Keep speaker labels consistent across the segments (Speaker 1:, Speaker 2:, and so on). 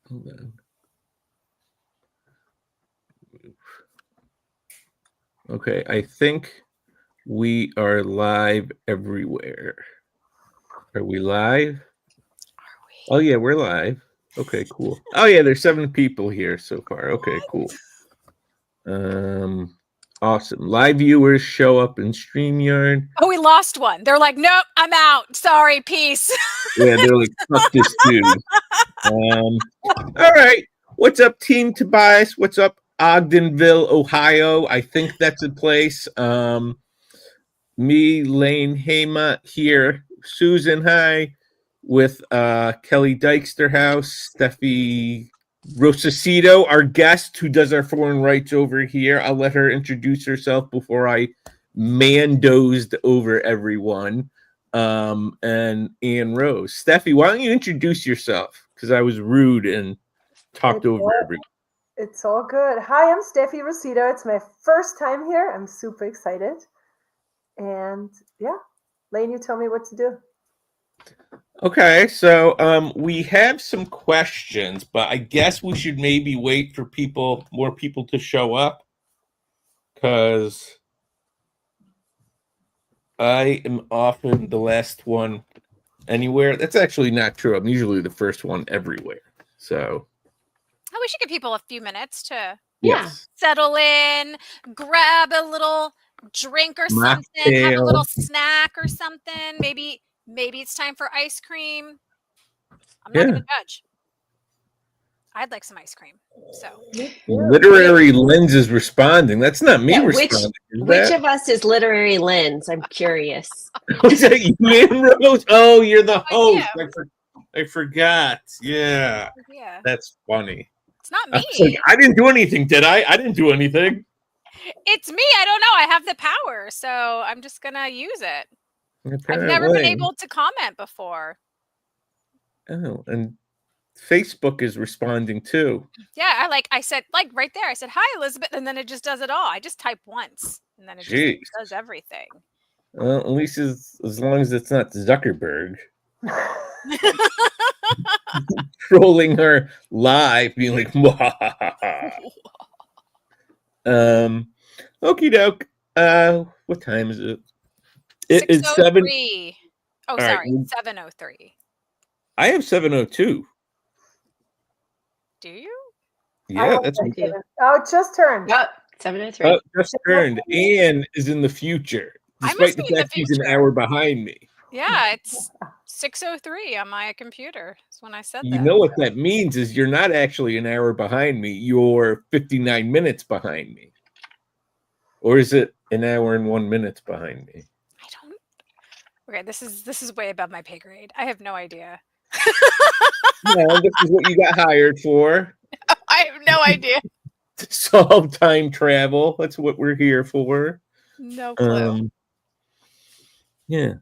Speaker 1: Hold on. Okay, I think we are live everywhere. Are we live? Oh yeah, we're live. Okay, cool. Oh yeah, there's 7 people here so far. Okay, cool. Awesome. Live viewers show up in StreamYard.
Speaker 2: Oh, we lost one. They're like, nope, I'm out. Sorry, peace.
Speaker 1: Yeah, they're like, fuck this dude. All right. What's up, Team Tobias? What's up, Ogdenville, Ohio? I think that's a place. Me, Lane Hema here. Susan, hi. With Kelly Dyksterhouse, Steffi Rosacito, our guest who does our foreign rights over here. I'll let her introduce herself before I mandozed over everyone. And Ann Rose. Steffi, why don't you introduce yourself? Because I was rude and talked over everyone.
Speaker 3: It's all good. Hi, I'm Steffi Rosito. It's my first time here. I'm super excited. And yeah, Lane, you tell me what to do.
Speaker 1: Okay, so we have some questions, but I guess we should maybe wait for more people to show up, because I am often the last one anywhere. That's actually not true. I'm usually the first one everywhere. So
Speaker 2: We should give people a few minutes to
Speaker 1: settle
Speaker 2: in, grab a little drink or something, have a little snack or something. Maybe it's time for ice cream. I'm not going to judge. I'd like some ice cream. So
Speaker 1: Literary Lens is responding. That's not me responding.
Speaker 4: Which of us is Literary Lens? I'm curious.
Speaker 1: Was that you, Ann Rose? Oh, you're the host. I forgot. Yeah. That's funny.
Speaker 2: It's not me.
Speaker 1: I didn't do anything, did I? I didn't do anything.
Speaker 2: It's me. I don't know. I have the power, so I'm just going to use it.
Speaker 1: Apparently.
Speaker 2: I've never been able to comment before.
Speaker 1: Oh, and Facebook is responding too.
Speaker 2: Yeah, I said, right there, I said, hi, Elizabeth, and then it just does it all. I just type once, and then it just does everything.
Speaker 1: Well, at least as long as it's not Zuckerberg. Trolling her live, being like, okie doke. What time is it?
Speaker 2: It's 7. Oh, sorry, 7:03.
Speaker 1: I have 7:02.
Speaker 2: Do you?
Speaker 1: Yeah, that's
Speaker 3: Oh, it just turned.
Speaker 4: Yep, 7:03.
Speaker 1: Oh, just turned. Ann is in the future, despite the fact she's an hour behind me.
Speaker 2: Yeah, it's 6:03 on my computer. That's when I said that.
Speaker 1: You know what that means is you're not actually an hour behind me. You're 59 minutes behind me. Or is it an hour and 1 minute behind me?
Speaker 2: I don't. Okay, this is way above my pay grade. I have no idea.
Speaker 1: No, this is what you got hired for.
Speaker 2: I have no idea.
Speaker 1: Solve time travel. That's what we're here for.
Speaker 2: No clue.
Speaker 1: Yeah.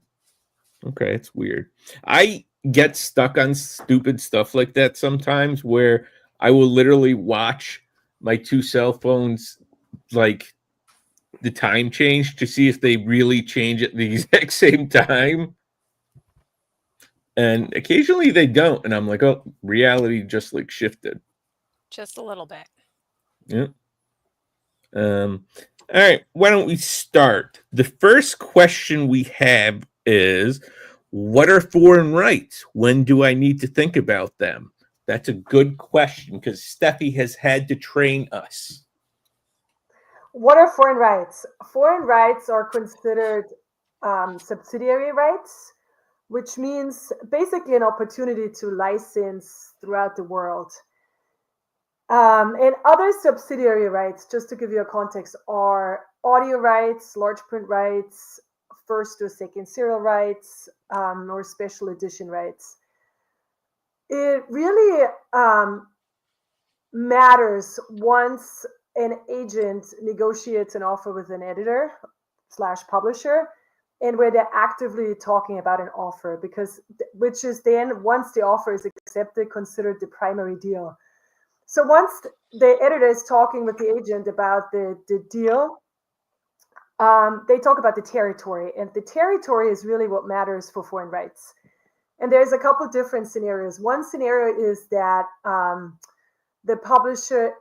Speaker 1: Okay, it's weird. I get stuck on stupid stuff like that sometimes, where I will literally watch my 2 cell phones, like, the time change to see if they really change at the exact same time. And occasionally they don't. And I'm like, oh, reality just like shifted.
Speaker 2: Just a little bit.
Speaker 1: Yeah. All right. Why don't we start? The first question we have is, what are foreign rights? When do I need to think about them? That's a good question, because Steffi has had to train us.
Speaker 3: What are foreign rights? Foreign rights are considered subsidiary rights, which means basically an opportunity to license throughout the world. And other subsidiary rights, just to give you a context, are audio rights, large print rights, first or second serial rights, or special edition rights. It really matters once an agent negotiates an offer with an editor / publisher, and where they're actively talking about an offer, which is then, once the offer is accepted, considered the primary deal. So once the editor is talking with the agent about the deal, they talk about the territory, and the territory is really what matters for foreign rights. And there's a couple different scenarios. One scenario is that the publisher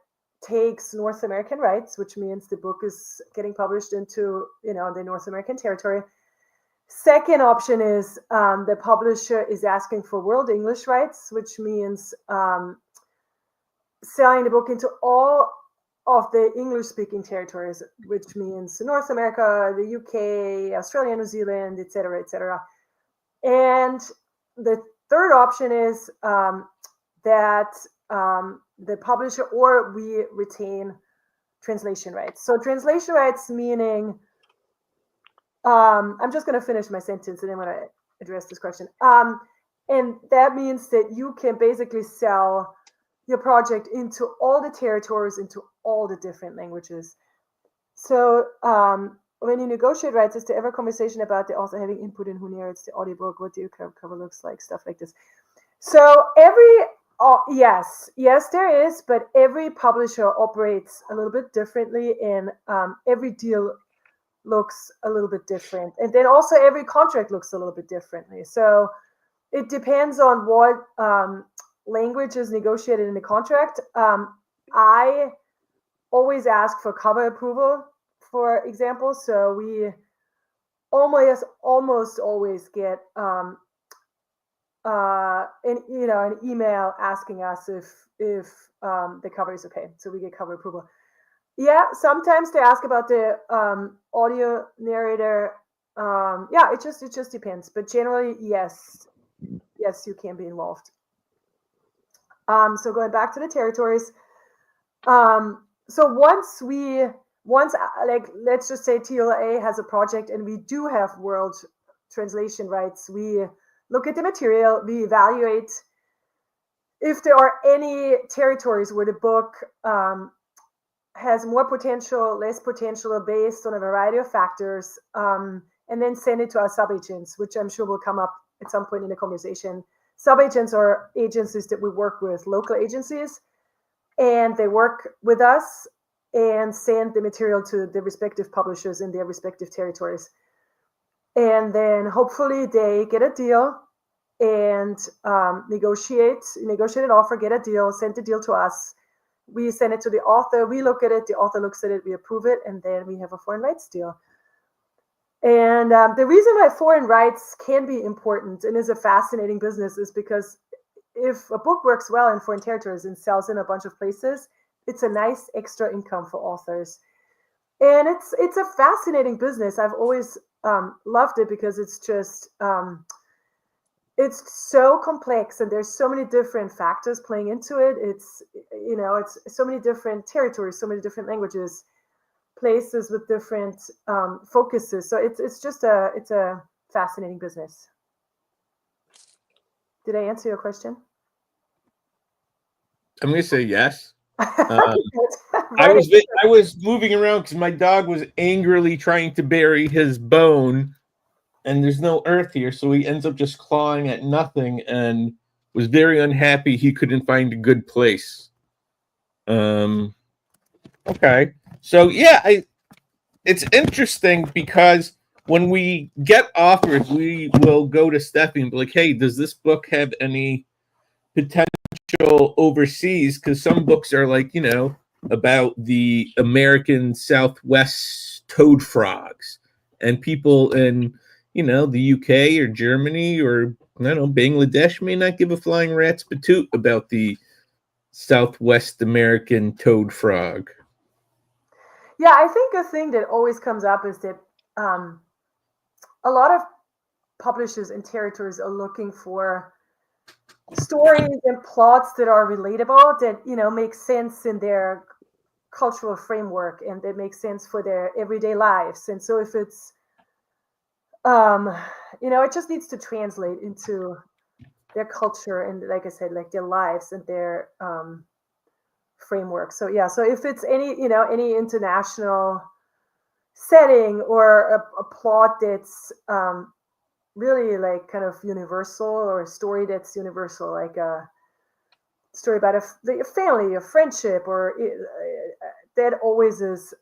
Speaker 3: takes North American rights, which means the book is getting published into, the North American territory. Second option is the publisher is asking for world English rights, which means selling the book into all of the English-speaking territories, which means North America, the UK, Australia, New Zealand, etc., etc. And the third option is that the publisher or we retain translation rights. So translation rights meaning, I'm just going to finish my sentence and then I'm going to address this question. And that means that you can basically sell your project into all the territories, into all the different languages. So when you negotiate rights, is there ever conversation about the author having input in who narrates the audiobook, what the cover looks like, stuff like this? So yes, there is, but every publisher operates a little bit differently, and every deal looks a little bit different. And then also every contract looks a little bit differently. So it depends on what language is negotiated in the contract. I always ask for cover approval, for example. So we almost always get an email asking us if the cover is okay. So we get cover approval. Yeah, sometimes they ask about the audio narrator. It just depends. But generally, yes, you can be involved. So going back to the territories. So once let's just say TLA has a project and we do have world translation rights, we look at the material, we evaluate if there are any territories where the book has more potential, less potential, based on a variety of factors, and then send it to our subagents, which I'm sure will come up at some point in the conversation. Subagents are agencies that we work with, local agencies, and they work with us and send the material to the respective publishers in their respective territories. And then hopefully they get a deal and negotiate an offer, get a deal, send the deal to us. We send it to the author, we look at it, the author looks at it, we approve it, and then we have a foreign rights deal. And the reason why foreign rights can be important and is a fascinating business is because if a book works well in foreign territories and sells in a bunch of places, it's a nice extra income for authors. And it's a fascinating business. I've always loved it because it's just it's so complex and there's so many different factors playing into it. It's so many different territories, so many different languages, places with different focuses. So it's a fascinating business. Did I answer your question?
Speaker 1: I'm going to say yes. I was moving around because my dog was angrily trying to bury his bone, and there's no earth here, so he ends up just clawing at nothing and was very unhappy he couldn't find a good place. Okay. So yeah, it's interesting because when we get offers, we will go to Steffi and be like, hey, does this book have any potential overseas? Because some books are like, about the American Southwest toad frogs, and people in, the UK or Germany or, Bangladesh may not give a flying rat's patoot about the Southwest American toad frog.
Speaker 3: Yeah, I think a thing that always comes up is that a lot of publishers and territories are looking for stories and plots that are relatable, that make sense in their cultural framework and that make sense for their everyday lives. And so if it's it just needs to translate into their culture and, like I said, like their lives and their framework. So yeah, so if it's any international setting or a plot that's really like kind of universal, or a story that's universal, like a story about a family, a friendship, or that always is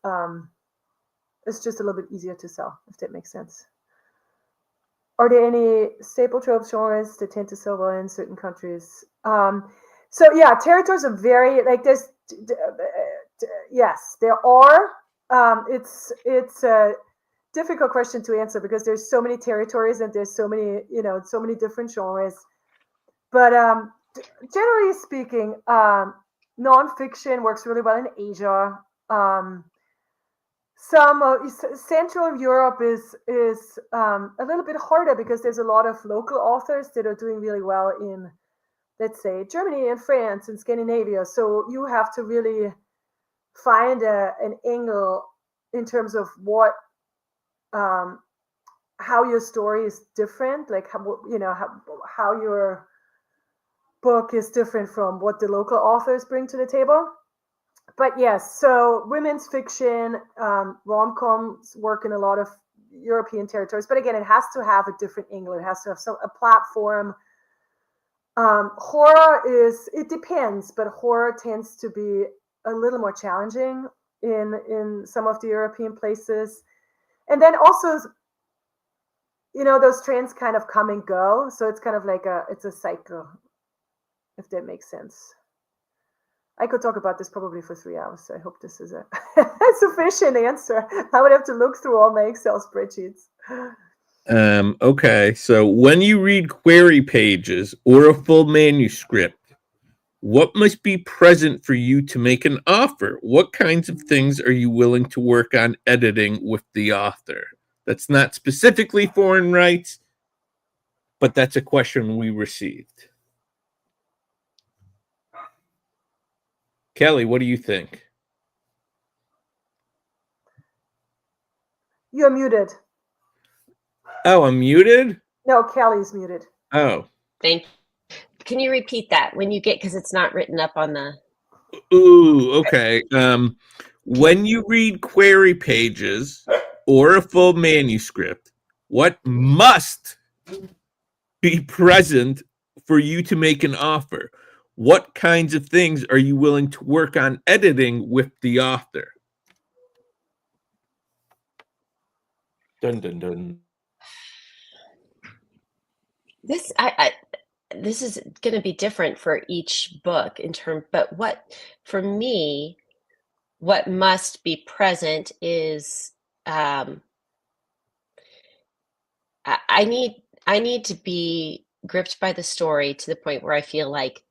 Speaker 3: it's just a little bit easier to sell, if that makes sense. are there any staple trope genres that tend to sell well in certain countries? So yeah, territories are very like there's yes, there are. It's a difficult question to answer because there's so many territories and there's so many so many different genres. But generally speaking, nonfiction works really well in Asia. Some Central Europe is a little bit harder because there's a lot of local authors that are doing really well in, let's say, Germany and France and Scandinavia. So you have to really find an angle in terms of what how your story is different, like how your book is different from what the local authors bring to the table. But yes, so women's fiction, rom-coms work in a lot of European territories. But again, it has to have a different angle. It has to have a platform. Horror it depends, but horror tends to be a little more challenging in some of the European places. And then also, those trends kind of come and go. So it's kind of like it's a cycle, if that makes sense. I could talk about this probably for 3 hours. So I hope this is a sufficient answer. I would have to look through all my Excel spreadsheets.
Speaker 1: Okay, so when you read query pages or a full manuscript, what must be present for you to make an offer? What kinds of things are you willing to work on editing with the author? That's not specifically foreign rights, but that's a question we received. Kelly, what do you think?
Speaker 3: You're muted.
Speaker 1: Oh, I'm muted?
Speaker 3: No, Kelly's muted.
Speaker 1: Oh.
Speaker 4: Thank you. Can you repeat that when you get, because it's not written up on the...
Speaker 1: Ooh, okay. When you read query pages or a full manuscript, what must be present for you to make an offer? What kinds of things are you willing to work on editing with the author? Dun, dun, dun.
Speaker 4: This is going to be different for each book but for me, what must be present is I need to be gripped by the story to the point where I feel like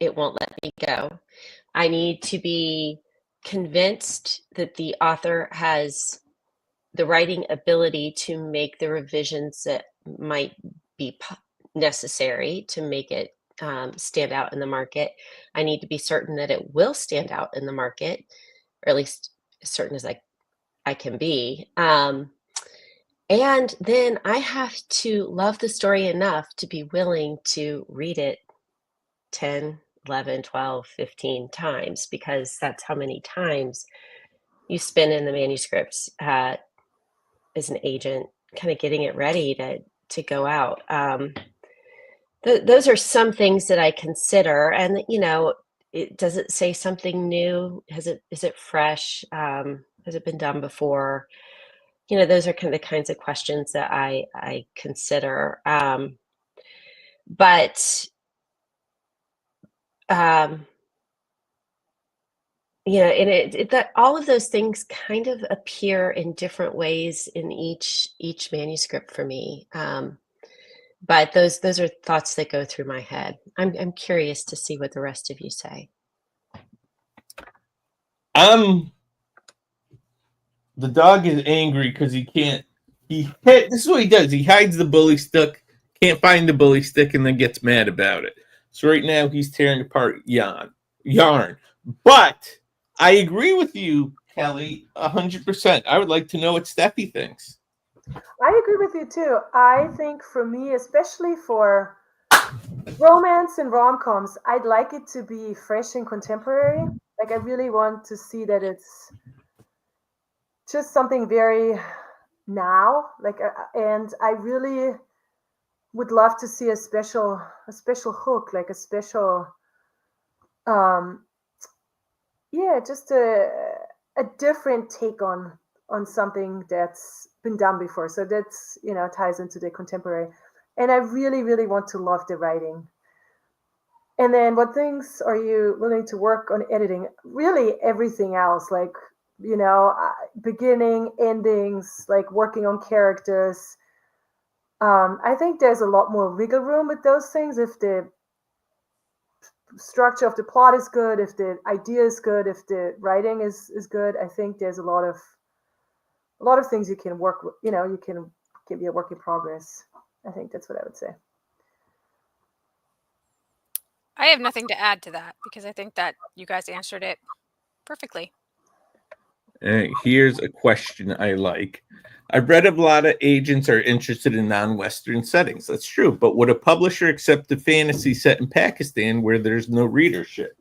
Speaker 4: it won't let me go. I need to be convinced that the author has the writing ability to make the revisions that might be necessary to make it stand out in the market. I need to be certain that it will stand out in the market, or at least as certain as I can be. And then I have to love the story enough to be willing to read it 10, 11, 12, 15 times, because that's how many times you spend in the manuscripts as an agent, kind of getting it ready to go out. Those are some things that I consider. And, does it say something new? Is it fresh? Has it been done before? Those are kind of the kinds of questions that I consider. And that all of those things kind of appear in different ways in each manuscript for me. But those are thoughts that go through my head. I'm curious to see what the rest of you say.
Speaker 1: The dog is angry because this is what he does. He hides the bully stick, can't find the bully stick, and then gets mad about it. So right now he's tearing apart yarn. But I agree with you, Kelly, 100%. I would like to know what Steffi thinks.
Speaker 3: I agree with you too. I think for me, especially for romance and rom-coms, I'd like it to be fresh and contemporary. Like I really want to see that it's just something very now. And I really would love to see a special hook, like a special, just a different take on on something that's been done before. So that's, ties into the contemporary. And I really, really want to love the writing. And then what things are you willing to work on editing? Really everything else, like, beginning, endings, like working on characters. I think there's a lot more wiggle room with those things. If the structure of the plot is good, if the idea is good, if the writing is good, I think there's a lot of things you can work with, you can be a work in progress. I think that's what I would say.
Speaker 2: I have nothing to add to that because I think that you guys answered it perfectly.
Speaker 1: Here's a question I like. I've read a lot of agents are interested in non-Western settings. That's true. But would a publisher accept a fantasy set in Pakistan where there's no readership?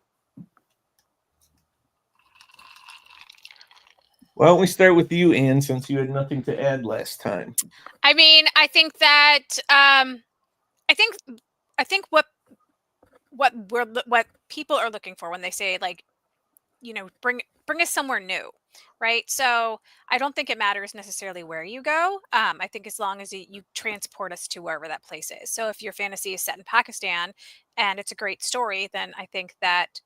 Speaker 1: Why don't we start with you, Anne, since you had nothing to add last time?
Speaker 2: I mean, I think that I think what people are looking for when they say, like, bring us somewhere new, right? So I don't think it matters necessarily where you go. I think as long as you transport us to wherever that place is. So if your fantasy is set in Pakistan and it's a great story, then I think that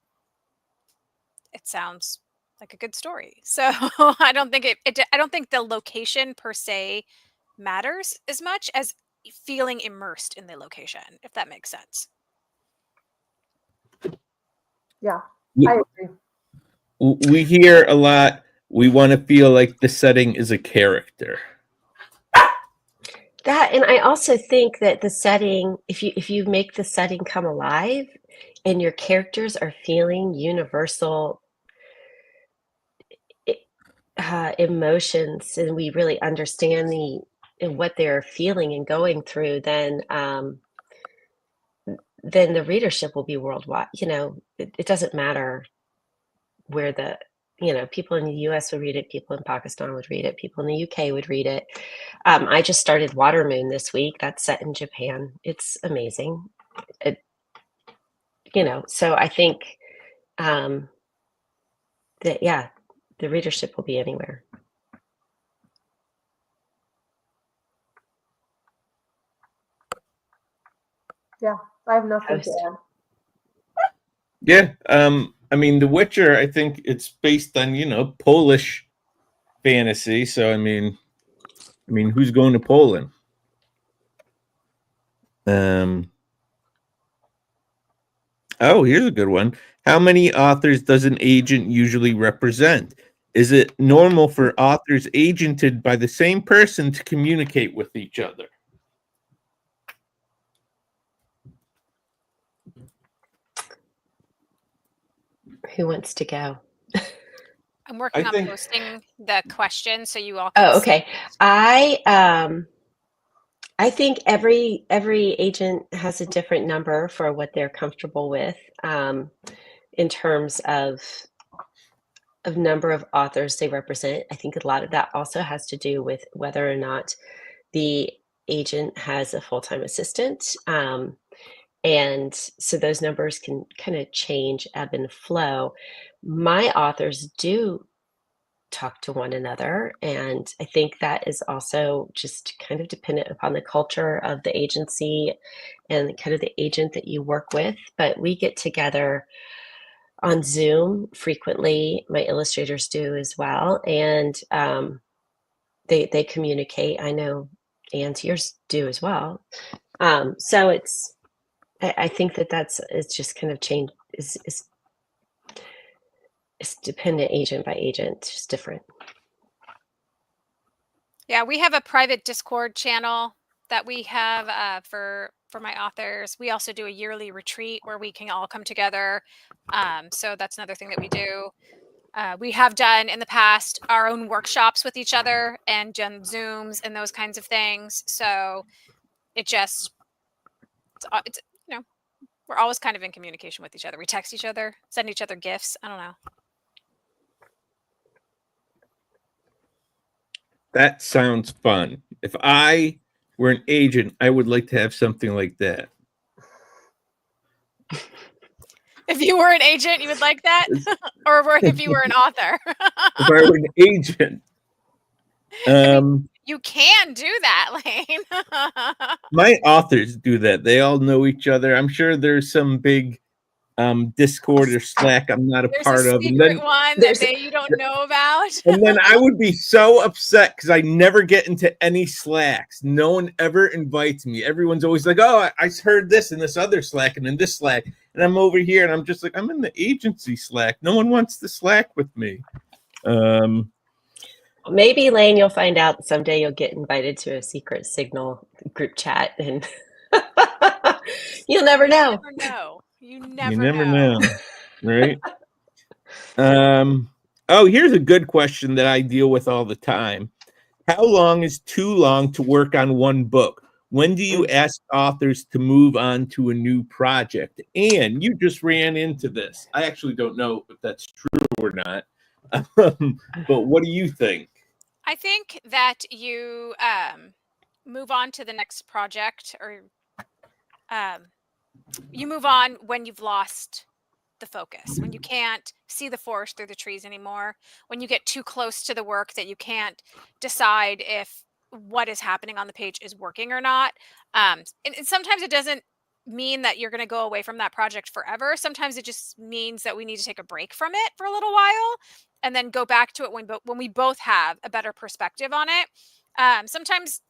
Speaker 2: it sounds like a good story. So I don't think I don't think the location per se matters as much as feeling immersed in the location, if that makes sense.
Speaker 3: Yeah, I agree.
Speaker 1: We hear a lot, we want to feel like the setting is a character.
Speaker 4: That, and I also think that the setting, if you make the setting come alive and your characters are feeling universal emotions, and we really understand what they're feeling and going through, then the readership will be worldwide. It doesn't matter where people in the US would read it, people in Pakistan would read it, people in the UK would read it. I just started Watermoon this week. That's set in Japan. It's amazing. So I think that, yeah, the readership will be anywhere.
Speaker 3: Yeah, I have nothing to add.
Speaker 1: Yeah, I mean, The Witcher, I think it's based on, Polish fantasy. So, I mean, who's going to Poland? Oh, here's a good one. How many authors does an agent usually represent? Is it normal for authors agented by the same person to communicate with each other?
Speaker 4: Who wants to go?
Speaker 2: I'm working on posting the question so you all can
Speaker 4: Oh, okay.
Speaker 2: see.
Speaker 4: I think every agent has a different number for what they're comfortable with, in terms of number of authors they represent. I think a lot of that also has to do with whether or not the agent has a full-time assistant. And so those numbers can kind of change, ebb and flow. My authors do talk to one another, and I think that is also just kind of dependent upon the culture of the agency and kind of the agent that you work with. But we get together on Zoom frequently. My illustrators do as well, and they communicate. I know Anne's, yours do as well. So I think it's just kind of changed. It's dependent agent by agent. It's just different.
Speaker 2: Yeah, we have a private Discord channel that we have for my authors. We also do a yearly retreat where we can all come together. So that's another thing that we do. We have done in the past our own workshops with each other and done Zooms and those kinds of things. So it's we're always kind of in communication with each other. We text each other, send each other gifts. I don't know.
Speaker 1: That sounds fun. If I were an agent, I would like to have something like that.
Speaker 2: If you were an agent, you would like that? Or if you were an author?
Speaker 1: If I were an agent,
Speaker 2: You can do that, Lane.
Speaker 1: My authors do that. They all know each other. I'm sure there's some big Discord or Slack I'm not a
Speaker 2: There's
Speaker 1: part
Speaker 2: a
Speaker 1: of. And
Speaker 2: secret
Speaker 1: then
Speaker 2: one that you don't know about.
Speaker 1: and then I would be so upset because I never get into any Slacks. No one ever invites me. Everyone's always like, "Oh, I heard this in this other Slack and in this Slack," and I'm over here and I'm just like, "I'm in the agency Slack. No one wants to Slack with me."
Speaker 4: Maybe, Lane, you'll find out someday you'll get invited to a secret Signal group chat, and you'll never know.
Speaker 2: You
Speaker 1: You
Speaker 2: never know.
Speaker 1: Right? Oh, here's a good question that I deal with all the time. How long is too long to work on one book? When do you ask authors to move on to a new project? And you just ran into this. I actually don't know if that's true or not. But what do you think?
Speaker 2: I think that you move on to the next project, or you move on when you've lost the focus, when you can't see the forest through the trees anymore, when you get too close to the work that you can't decide if what is happening on the page is working or not. And sometimes it doesn't mean that you're going to go away from that project forever. Sometimes it just means that we need to take a break from it for a little while and then go back to it when we both have a better perspective on it. Sometimes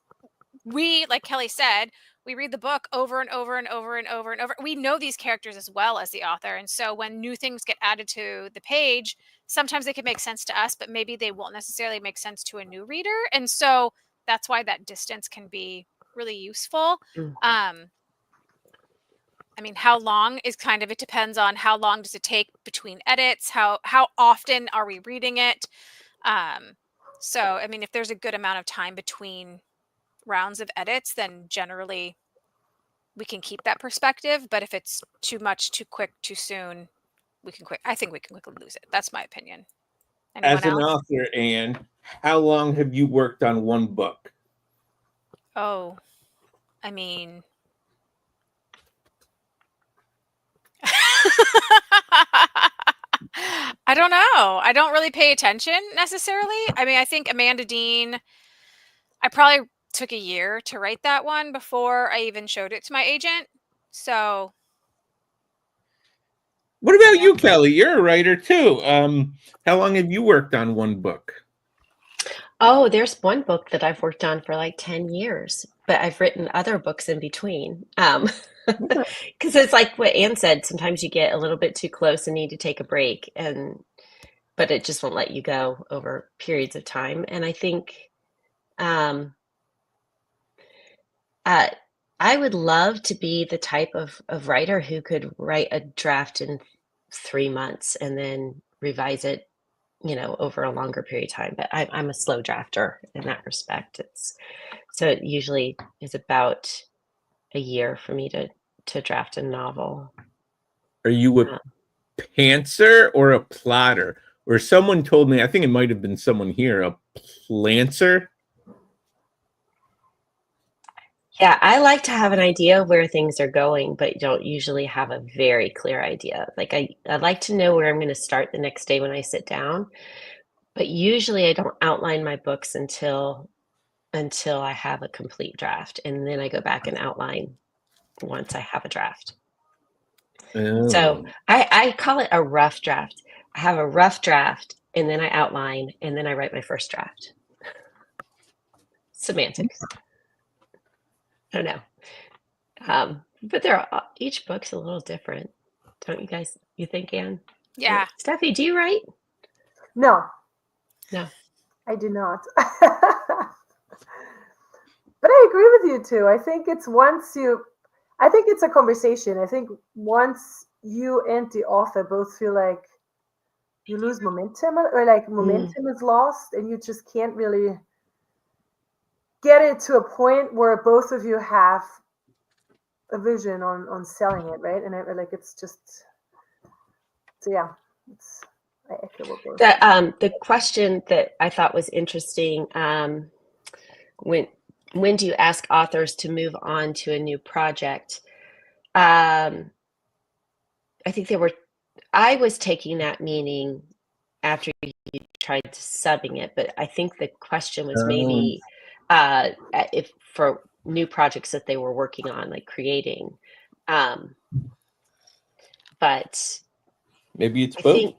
Speaker 2: we, like Kelly said, we read the book over and over and over and over and over. We know these characters as well as the author. And so when new things get added to the page, sometimes they can make sense to us, but maybe they won't necessarily make sense to a new reader. And so that's why that distance can be really useful. I mean, how long is kind of, it depends on how long does it take between edits, how often are we reading it. So, I mean, if there's a good amount of time between rounds of edits, then generally we can keep that perspective. But if it's too much, too quick, too soon, I think we can quickly lose it. That's my opinion. Anyone
Speaker 1: As an
Speaker 2: else?
Speaker 1: author, Anne, how long have you worked on one book?
Speaker 2: Oh, I mean, I don't know. I don't really pay attention necessarily. I mean, I think Amanda Dean, I probably took a year to write that one before I even showed it to my agent. So,
Speaker 1: what about you, Kelly? You're a writer too. How long have you worked on one book?
Speaker 4: Oh, there's one book that I've worked on for like 10 years, but I've written other books in between. Because it's like what Anne said, sometimes you get a little bit too close and need to take a break, but it just won't let you go over periods of time. And I think I would love to be the type of writer who could write a draft in 3 months and then revise it, over a longer period of time. But I'm a slow drafter in that respect. So it usually is about a year for me to draft a novel.
Speaker 1: Are you a pantser or a plotter? Or someone told me, I think it might have been someone here, a plancer.
Speaker 4: Yeah, I like to have an idea of where things are going, but don't usually have a very clear idea. Like I like to know where I'm going to start the next day when I sit down, but usually I don't outline my books until I have a complete draft, and then I go back and outline once I have a draft.
Speaker 1: Oh.
Speaker 4: So I call it a rough draft. I have a rough draft, and then I outline, and then I write my first draft. Semantics. I don't know. But each book's a little different. Don't you guys, you think, Anne?
Speaker 2: Yeah.
Speaker 4: Steffi, do you write?
Speaker 3: No.
Speaker 4: No.
Speaker 3: I do not. But I agree with you too. I think it's a conversation. I think once you and the author both feel like you lose momentum, or like momentum is lost, and you just can't really get it to a point where both of you have a vision on selling it, right? And it's just, so yeah, I echo what both.
Speaker 4: The question that I thought was interesting, when do you ask authors to move on to a new project? I think I was taking that meaning after you tried subbing it, but I think the question was maybe if for new projects that they were working on, like creating. But
Speaker 1: maybe it's
Speaker 4: I
Speaker 1: both.
Speaker 4: think,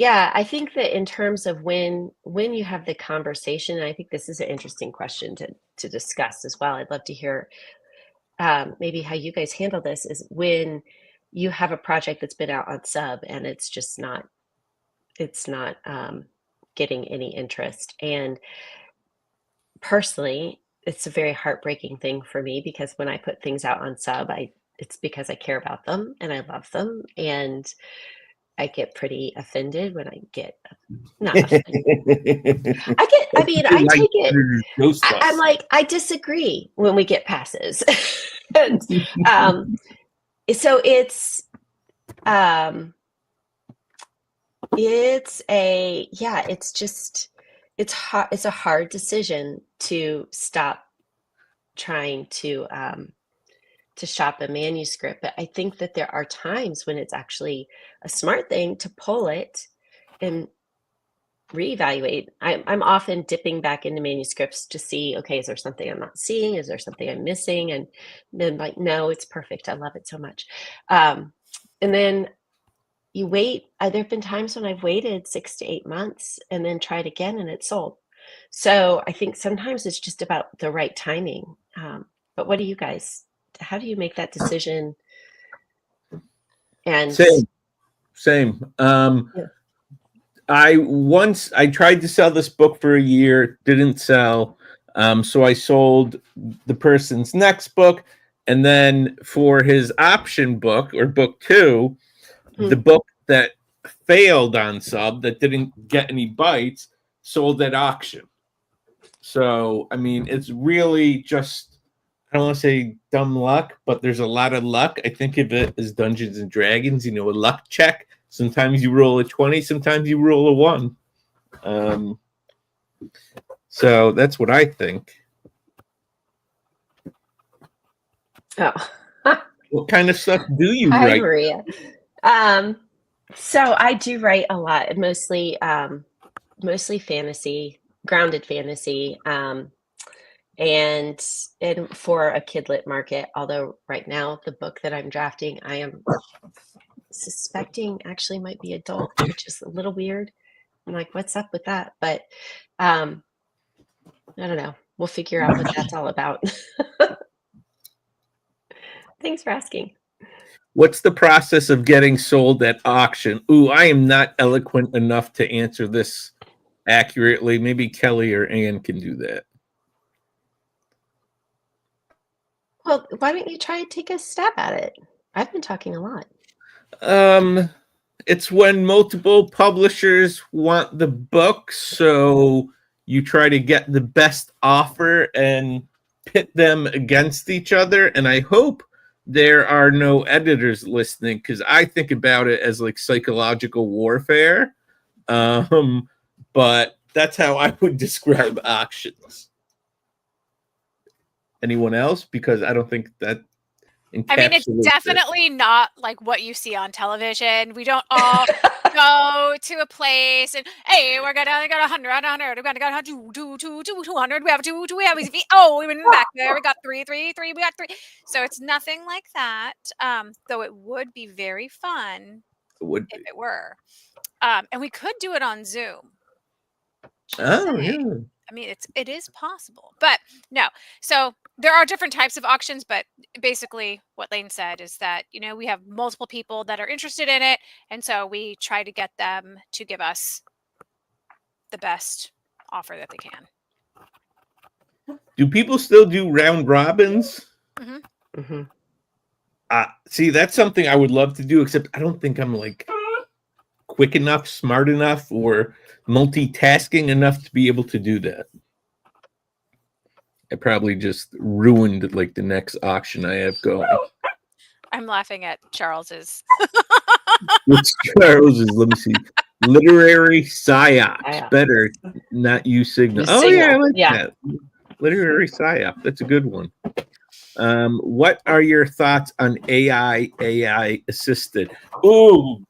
Speaker 4: I think that in terms of when you have the conversation, and I think this is an interesting question to discuss as well. I'd love to hear maybe how you guys handle this, is when you have a project that's been out on sub and it's just not getting any interest. And personally, it's a very heartbreaking thing for me, because when I put things out on sub, it's because I care about them and I love them, and I get pretty offended when I get not offended. I take it. I'm like, I disagree when we get passes. And so it's it's a hard decision to stop trying to shop a manuscript. But I think that there are times when it's actually a smart thing to pull it and reevaluate. I'm often dipping back into manuscripts to see, okay, is there something I'm not seeing? Is there something I'm missing? And then like, no, it's perfect. I love it so much. And then you wait. There have been times when I've waited 6 to 8 months and then tried again and it's sold. So I think sometimes it's just about the right timing. But what do you guys, how do you make that decision? And
Speaker 1: same. I tried to sell this book for a year, didn't sell. So I sold the person's next book. And then for his option book, or book 2, the book that failed on sub, that didn't get any bites, sold at auction. So, I mean, it's really just, I don't want to say dumb luck, but there's a lot of luck. I think of it as Dungeons and Dragons, a luck check. Sometimes you roll a 20, sometimes you roll a 1. So that's what I think.
Speaker 4: Oh.
Speaker 1: What kind of stuff do you
Speaker 4: Hi,
Speaker 1: write?
Speaker 4: Maria. So I do write a lot, mostly fantasy, grounded fantasy, and for a kidlit market. Although right now the book that I'm drafting, I am suspecting actually might be adult, which is a little weird. I'm like, what's up with that? But I don't know. We'll figure out what that's all about. Thanks for asking.
Speaker 1: What's the process of getting sold at auction? Ooh, I am not eloquent enough to answer this accurately. Maybe Kelly or Ann can do that.
Speaker 4: Well, why don't you try and take a stab at it? I've been talking a lot.
Speaker 1: It's when multiple publishers want the book, so you try to get the best offer and pit them against each other. And I hope there are no editors listening, because I think about it as like psychological warfare. But that's how I would describe auctions. Anyone else? Because I don't think that
Speaker 2: it's definitely not like what you see on television. We don't all go to a place and, hey, we're gonna got 100, we're gonna got 200, we have 2, we have we went back there, we got 3, we got 3. So it's nothing like that. Though it would be very fun if it were. And we could do it on Zoom.
Speaker 1: Oh, yeah.
Speaker 2: I mean, it is possible, but no. So there are different types of auctions, but basically what Lane said is that, we have multiple people that are interested in it. And so we try to get them to give us the best offer that they can.
Speaker 1: Do people still do round robins?
Speaker 2: Mm-hmm.
Speaker 4: Mm-hmm.
Speaker 1: See, that's something I would love to do, except I don't think I'm like quick enough, smart enough, or multitasking enough to be able to do that. I probably just ruined like the next auction I have going.
Speaker 2: I'm laughing at Charles's.
Speaker 1: What's Charles's? Let me see. Literary psyops. Better not use Signal. Oh yeah, I like that. Literary psyop. That's a good one. What are your thoughts on AI assisted? Ooh,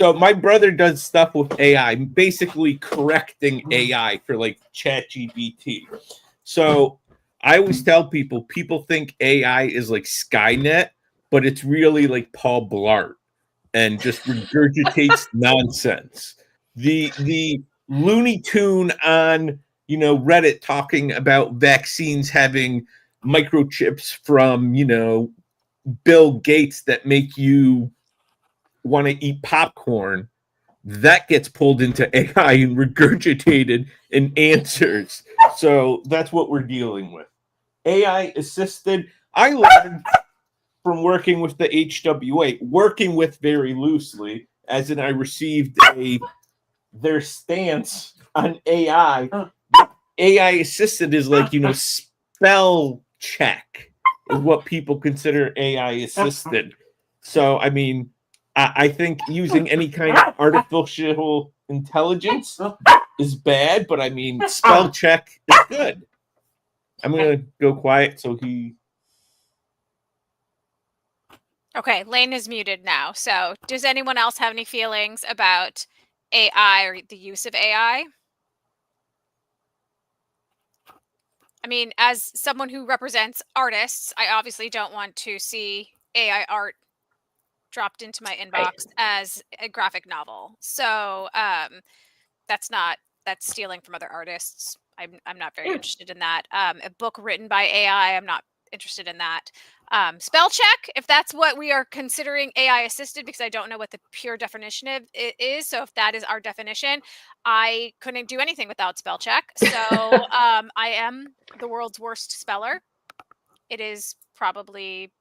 Speaker 1: So my brother does stuff with AI, basically correcting AI for like ChatGPT. So I always tell people think AI is like Skynet, but it's really like Paul Blart and just regurgitates nonsense. The Looney Tune on Reddit talking about vaccines having microchips from Bill Gates that make you want to eat popcorn, that gets pulled into AI and regurgitated in answers. So that's what we're dealing with. AI assisted. I learned from working with the HWA, working with very loosely, as in I received their stance on AI. AI assisted is like, spell check is what people consider AI assisted. So, I mean, I think using any kind of artificial intelligence is bad, but I mean, spell check is good. I'm going to go quiet so he...
Speaker 2: Okay, Lane is muted now. So does anyone else have any feelings about AI or the use of AI? I mean, as someone who represents artists, I obviously don't want to see AI art dropped into my inbox as a graphic novel. So that's stealing from other artists. I'm not very interested in that. A book written by AI, I'm not interested in that. Spell check, if that's what we are considering AI assisted, because I don't know what the pure definition of it is. So if that is our definition, I couldn't do anything without spell check. So I am the world's worst speller. It is probably,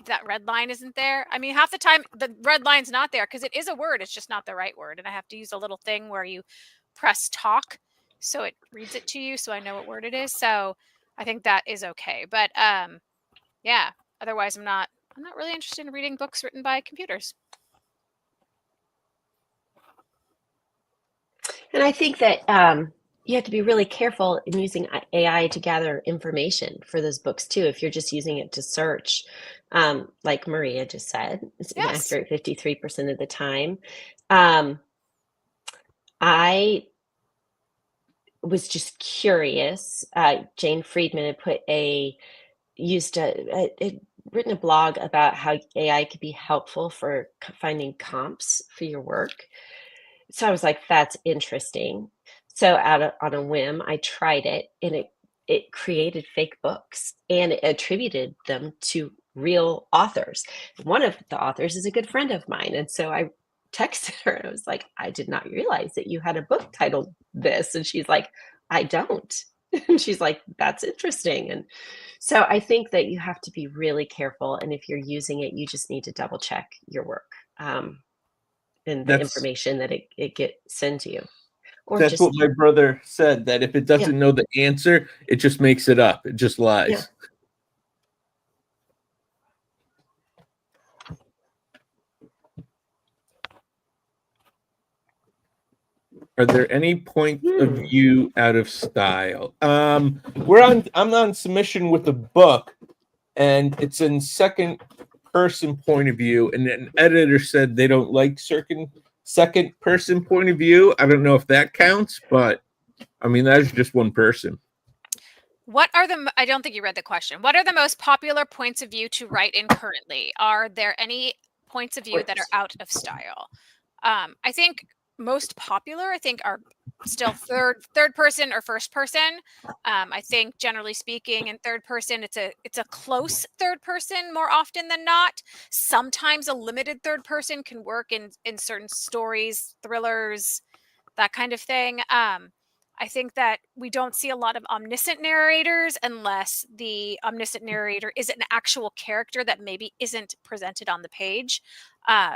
Speaker 2: that red line isn't there. I mean, half the time the red line's not there because it is a word. It's just not the right word. And I have to use a little thing where you press talk so it reads it to you so I know what word it is. So I think that is okay. But yeah, otherwise I'm not really interested in reading books written by computers.
Speaker 4: And I think that you have to be really careful in using AI to gather information for those books too. If you're just using it to search, like Maria just said, it's inaccurate 53% of the time. I was just curious. Jane Friedman had written a blog about how AI could be helpful for finding comps for your work. So I was like, that's interesting. So on a whim, I tried it, and it created fake books and it attributed them to real authors. One of the authors is a good friend of mine. And so I texted her and I was like, I did not realize that you had a book titled this. And she's like, I don't. And she's like, that's interesting. And so I think that you have to be really careful. And if you're using it, you just need to double check your work and the information that it sends you. Or
Speaker 1: that's what my brother said, that if it doesn't know the answer, it just makes it up. It just lies.
Speaker 4: Yeah.
Speaker 1: Are there any points of view out of style? I'm on submission with a book, and it's in second person point of view, and an editor said they don't like second person point of view. I don't know if that counts, but I mean, that's just one person.
Speaker 2: I don't think you read the question. What are the most popular points of view to write in currently? Are there any points of view that are out of style? I think most popular, are still third person or first person. I think generally speaking, in third person, it's a close third person more often than not. Sometimes a limited third person can work in certain stories, thrillers, that kind of thing. I think that we don't see a lot of omniscient narrators unless the omniscient narrator is an actual character that maybe isn't presented on the page.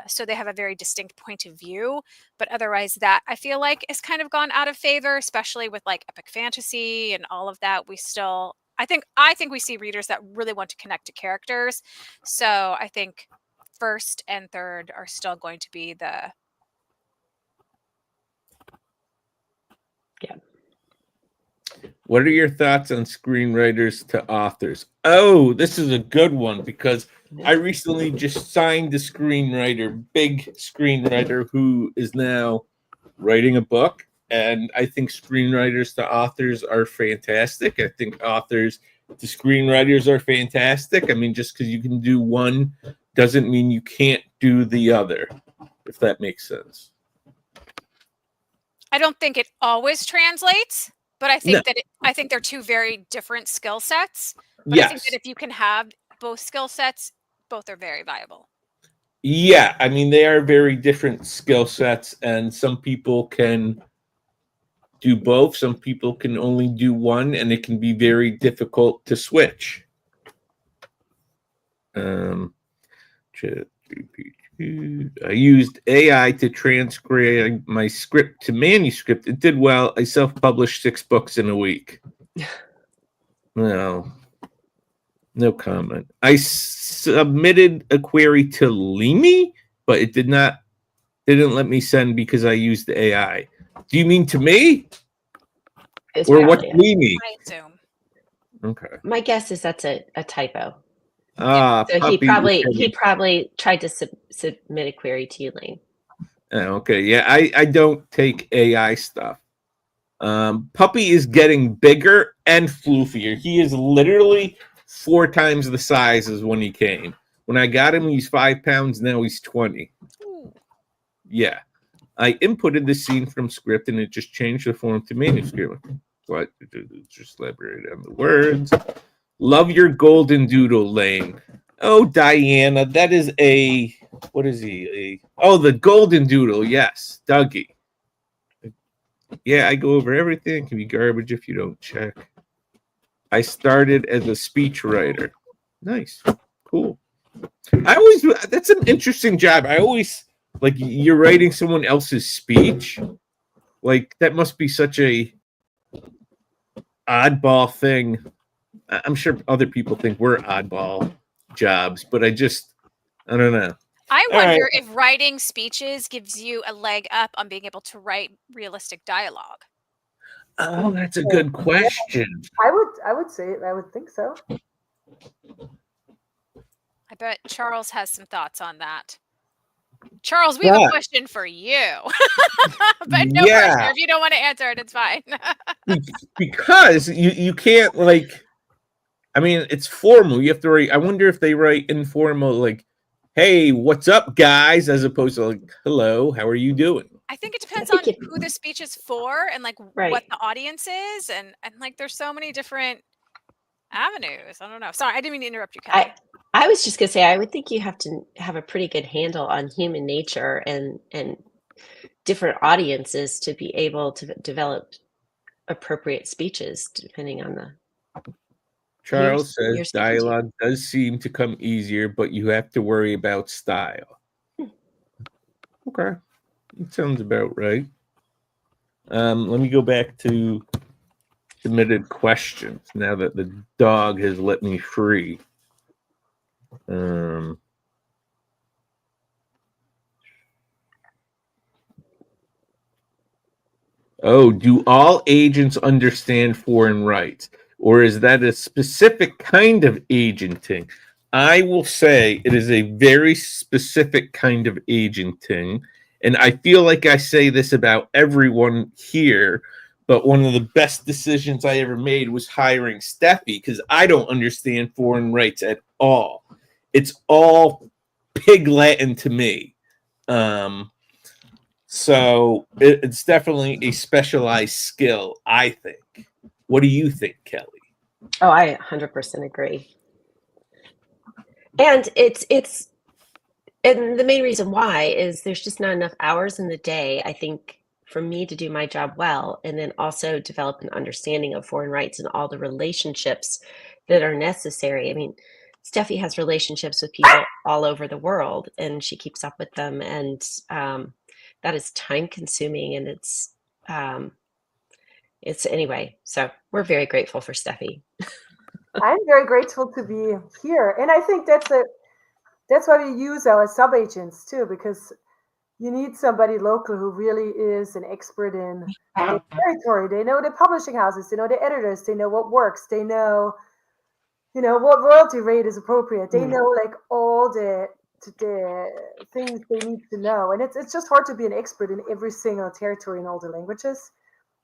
Speaker 2: So they have a very distinct point of view. But otherwise, that I feel like has kind of gone out of favor, especially with like epic fantasy and all of that. I think we see readers that really want to connect to characters. So I think first and third are still going to be the...
Speaker 4: Yeah.
Speaker 1: What are your thoughts on screenwriters to authors? Oh, this is a good one because I recently just signed a screenwriter, big screenwriter, who is now writing a book. And I think screenwriters to authors are fantastic. I think authors to screenwriters are fantastic. I mean, just because you can do one doesn't mean you can't do the other, if that makes sense.
Speaker 2: I don't think it always translates, but I think I think they're two very different skill sets. But I think that if you can have both skill sets, both are very viable.
Speaker 1: Yeah, I mean, they are very different skill sets, and some people can do both. Some people can only do one, and it can be very difficult to switch. I used AI to transcribe my script to manuscript. It did well. I self-published 6 books in a week. No comment. I submitted a query to Leamy, but it didn't let me send because I used the AI. Do you mean to me? Or what's Leamy?
Speaker 2: I assume.
Speaker 1: Okay.
Speaker 4: My guess is that's a typo.
Speaker 1: So
Speaker 4: he probably tried to submit a query to you, Lane.
Speaker 1: Okay. Yeah, I don't take AI stuff. Puppy is getting bigger and floofier. He is literally 4 times the size as when he came. When I got him, he's 5 pounds. Now he's 20.
Speaker 2: Ooh.
Speaker 1: Yeah. I inputted the scene from script and it just changed the form to manuscript. What? Just elaborate on the words. Love your golden doodle, Lane. Oh, Diana, that is what is he? The golden doodle. Yes, Dougie. Yeah, I go over everything. It can be garbage if you don't check. I started as a speech writer. Nice. Cool. That's an interesting job. I always, like, you're writing someone else's speech. Like, that must be such a oddball thing. I'm sure other people think we're oddball jobs, but I don't know.
Speaker 2: I wonder if writing speeches gives you a leg up on being able to write realistic dialogue.
Speaker 1: Oh, that's a good question.
Speaker 3: I would say I would think so.
Speaker 2: I bet Charles has some thoughts on that. Charles, we have a question for you. But no pressure. If you don't want to answer it, it's fine.
Speaker 1: Because you can't, like, I mean, it's formal. You have to write. I wonder if they write informal, like, hey, what's up, guys, as opposed to, like, hello, how are you doing?
Speaker 2: I think it depends on who the speech is for and, like, what the audience is. And like, there's so many different avenues. I don't know. Sorry, I didn't mean to interrupt you, Kelly.
Speaker 4: I was just going to say, I would think you have to have a pretty good handle on human nature and different audiences to be able to develop appropriate speeches, depending on the...
Speaker 1: Charles says dialogue does seem to come easier, but you have to worry about style. Okay. That sounds about right. Let me go back to submitted questions now that the dog has let me free. Do all agents understand foreign rights? Or is that a specific kind of agenting? I will say it is a very specific kind of agenting. And I feel like I say this about everyone here, but one of the best decisions I ever made was hiring Steffi, because I don't understand foreign rights at all. It's all pig Latin to me. So it's definitely a specialized skill, I think. What do you think, Kelly?
Speaker 4: Oh, I 100% agree. And and the main reason why is there's just not enough hours in the day, I think, for me to do my job well, and then also develop an understanding of foreign rights and all the relationships that are necessary. I mean, Steffi has relationships with people all over the world, and she keeps up with them, and that is time consuming, and it's anyway. So we're very grateful for Steffi.
Speaker 3: I'm very grateful to be here, and I think that's why we use our sub-agents too, because you need somebody local who really is an expert in the territory. They know the publishing houses, they know the editors, they know what works, they know what royalty rate is appropriate. They know like all the things they need to know, and it's just hard to be an expert in every single territory in all the languages.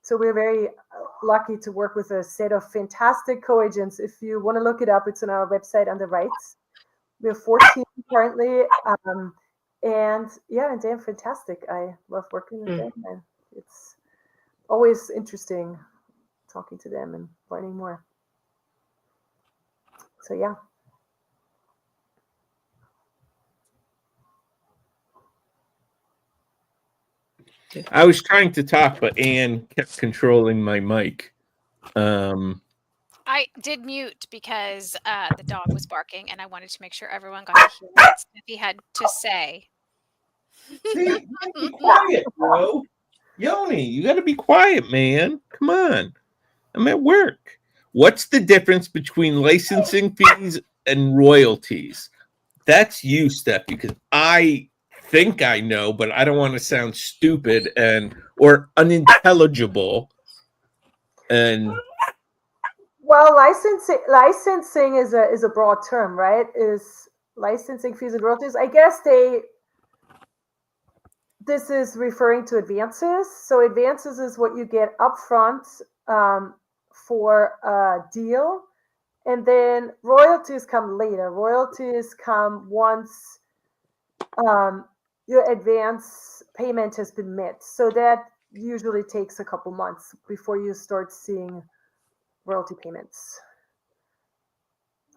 Speaker 3: So we're very lucky to work with a set of fantastic co-agents. If you want to look it up, it's on our website under rights. We have 14 currently, and they're fantastic. I love working with them, and it's always interesting talking to them and learning more. So yeah.
Speaker 1: I was trying to talk, but Anne kept controlling my mic.
Speaker 2: I did mute because the dog was barking, and I wanted to make sure everyone got to hear what Steffi had to say.
Speaker 1: See, be quiet, bro. Yoni, you got to be quiet, man. Come on. I'm at work. What's the difference between licensing fees and royalties? That's you, Steph, because I think I know, but I don't want to sound stupid or unintelligible. And
Speaker 3: well, licensing is a broad term, right? Is licensing fees and royalties? I guess this is referring to advances. So advances is what you get upfront for a deal, and then royalties come later. Royalties come once your advance payment has been met. So that usually takes a couple months before you start seeing royalty payments.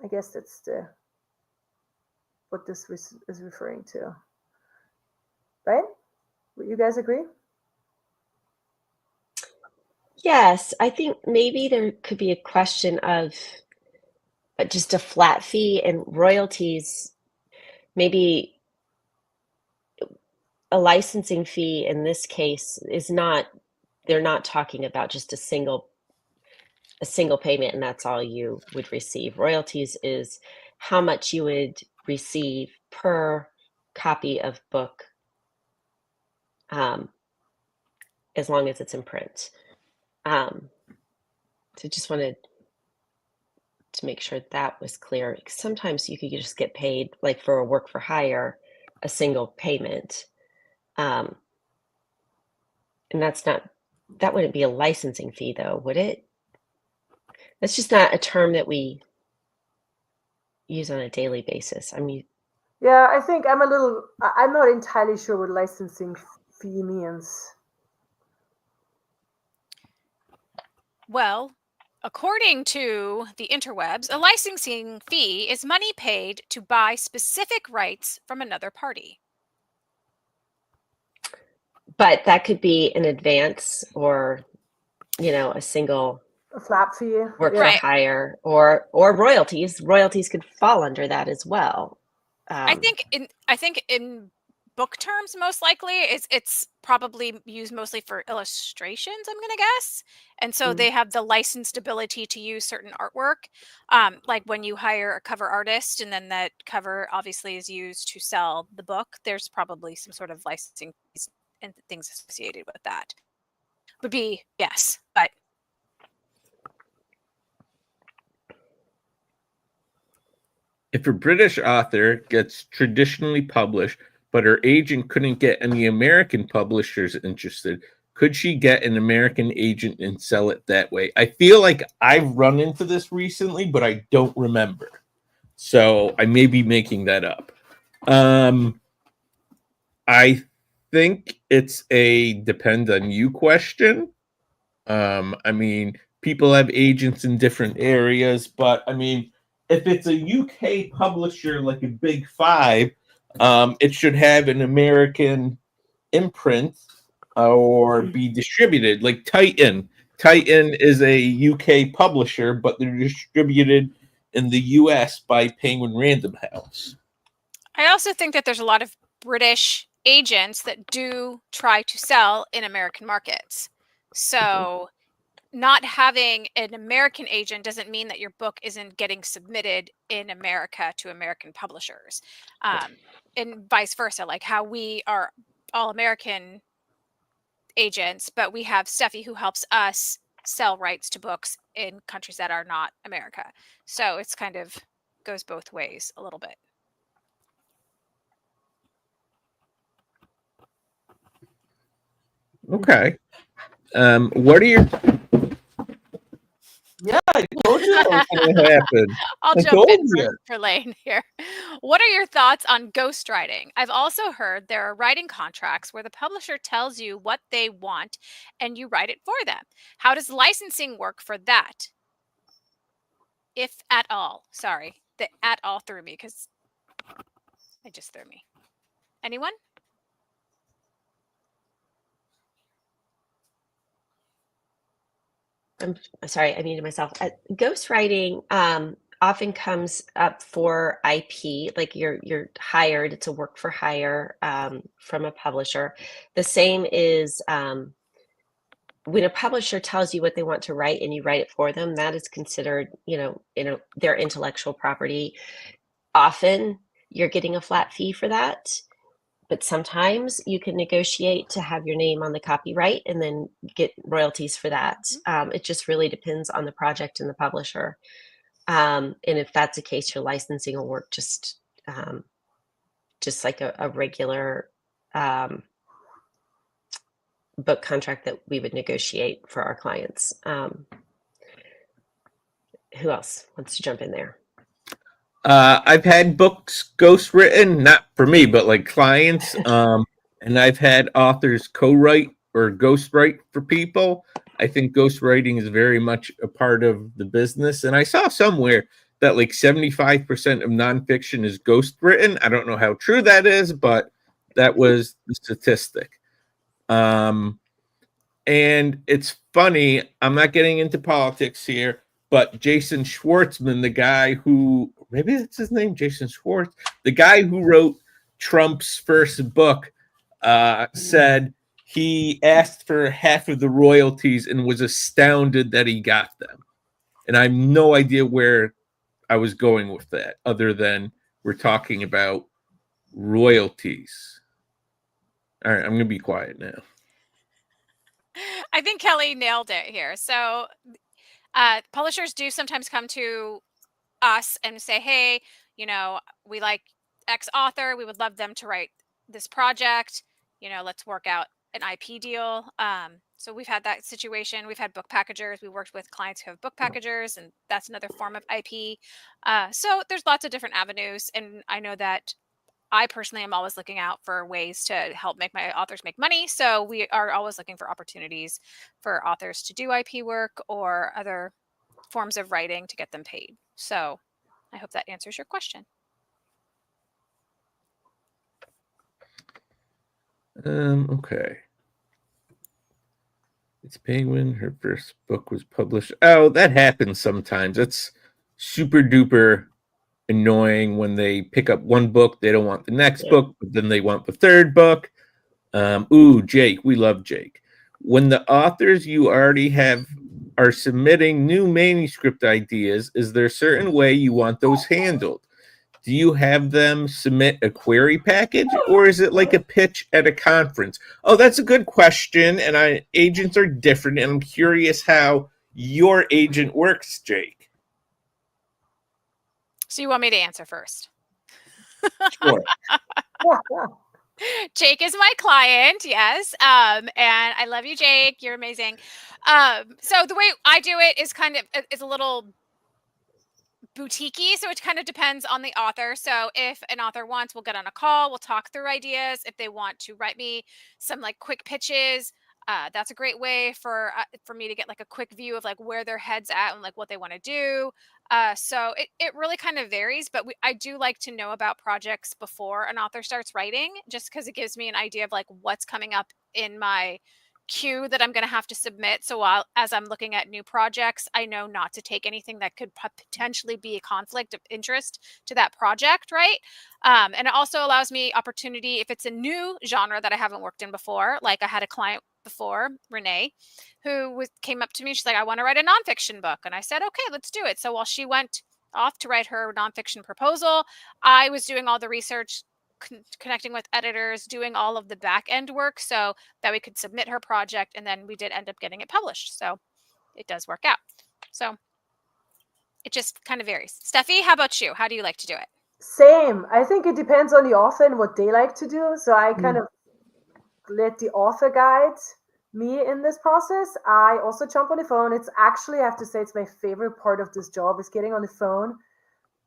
Speaker 3: I guess that's what this is referring to, right? Would you guys agree?
Speaker 4: Yes, I think maybe there could be a question of just a flat fee and royalties. Maybe a licensing fee in this case is not, they're not talking about just a single payment and that's all you would receive. Royalties is how much you would receive per copy of book, as long as it's in print. So just wanted to make sure that was clear. Sometimes you could just get paid, like for a work for hire, a single payment. And that wouldn't be a licensing fee though, would it? That's just not a term that we use on a daily basis. I mean,
Speaker 3: yeah, I think I'm not entirely sure what licensing fee means.
Speaker 2: Well, according to the interwebs, a licensing fee is money paid to buy specific rights from another party.
Speaker 4: But that could be an advance or, a
Speaker 3: flat fee,
Speaker 4: work for hire or royalties. Royalties could fall under that as well.
Speaker 2: I think in book terms, most likely it's probably used mostly for illustrations, I'm gonna guess, and so they have the licensed ability to use certain artwork, like when you hire a cover artist and then that cover obviously is used to sell the book. There's probably some sort of licensing fees and things associated with that. Would be yes, but
Speaker 1: if a British author gets traditionally published, but her agent couldn't get any American publishers interested, could she get an American agent and sell it that way? I feel like I've run into this recently, but I don't remember. So I may be making that up. I think it's a depend on you question. I mean, people have agents in different areas, but I mean, if it's a UK publisher like a Big Five, it should have an American imprint or be distributed. Like Titan. Titan is a UK publisher, but they're distributed in the US by Penguin Random House.
Speaker 2: I also think that there's a lot of British agents that do try to sell in American markets. So not having an American agent doesn't mean that your book isn't getting submitted in America to American publishers. And vice versa, like how we are all American agents, but we have Steffi who helps us sell rights to books in countries that are not America. So it's kind of goes both ways a little bit.
Speaker 1: Okay. What are your? Yeah, I told you that was going to happen.
Speaker 2: I'll
Speaker 1: I
Speaker 2: jump
Speaker 1: told
Speaker 2: in
Speaker 1: you.
Speaker 2: for Lane here. What are your thoughts on ghostwriting? I've also heard there are writing contracts where the publisher tells you what they want and you write it for them. How does licensing work for that? If at all. Sorry, the at all threw me because it just threw me. Anyone?
Speaker 4: I'm sorry, I muted myself. Ghostwriting often comes up for IP, like you're hired. It's a work for hire from a publisher. The same is when a publisher tells you what they want to write and you write it for them. That is considered, their intellectual property. Often you're getting a flat fee for that. But sometimes you can negotiate to have your name on the copyright and then get royalties for that. It just really depends on the project and the publisher. And if that's the case, your licensing will work just like a regular book contract that we would negotiate for our clients. Who else wants to jump in there?
Speaker 1: I've had books ghostwritten, not for me, but like clients. And I've had authors co-write or ghostwrite for people. I think ghostwriting is very much a part of the business. And I saw somewhere that like 75% of nonfiction is ghostwritten. I don't know how true that is, but that was the statistic. And it's funny, I'm not getting into politics here, but Jason Schwartzman, the guy who, maybe that's his name, Jason Schwartz, the guy who wrote Trump's first book, said he asked for half of the royalties and was astounded that he got them. And I have no idea where I was going with that, other than we're talking about royalties. All right, I'm going to be quiet now.
Speaker 2: I think Kelly nailed it here. So publishers do sometimes come to us and say, hey, we like X author. We would love them to write this project. Let's work out an IP deal. So we've had that situation. We've had book packagers. We worked with clients who have book packagers, and that's another form of IP. So there's lots of different avenues. And I know that I personally am always looking out for ways to help make my authors make money. So we are always looking for opportunities for authors to do IP work or other forms of writing to get them paid. So I hope that answers your question.
Speaker 1: Okay. It's Penguin. Her first book was published. Oh, that happens sometimes. It's super duper annoying when they pick up one book, they don't want the next book, but then they want the third book. Jake, we love Jake. When the authors you already have are submitting new manuscript ideas, is there a certain way you want those handled? Do you have them submit a query package, or is it like a pitch at a conference? Oh, that's a good question, and agents are different, and I'm curious how your agent works, Jake.
Speaker 2: So you want me to answer first?
Speaker 1: Sure.
Speaker 2: Jake is my client, yes. And I love you, Jake. You're amazing. So the way I do it is is a little boutique-y, so it kind of depends on the author. So if an author wants, we'll get on a call, we'll talk through ideas. If they want to write me some like quick pitches, that's a great way for me to get like a quick view of like where their head's at and like what they want to do. So it really kind of varies, but I do like to know about projects before an author starts writing, just because it gives me an idea of like what's coming up in my queue that I'm going to have to submit. So as I'm looking at new projects, I know not to take anything that could potentially be a conflict of interest to that project, right? And it also allows me opportunity if it's a new genre that I haven't worked in before. Like I had a client before, Renee, who came up to me. She's like, I want to write a nonfiction book. And I said, okay, let's do it. So while she went off to write her nonfiction proposal, I was doing all the research, connecting with editors, doing all of the back end work so that we could submit her project. And then we did end up getting it published. So it does work out. So it just kind of varies. Steffi, how about you? How do you like to do it?
Speaker 3: Same. I think it depends on the author and what they like to do. So I kind of let the author guide me in this process. I also jump on the phone. It's actually, I have to say, it's my favorite part of this job is getting on the phone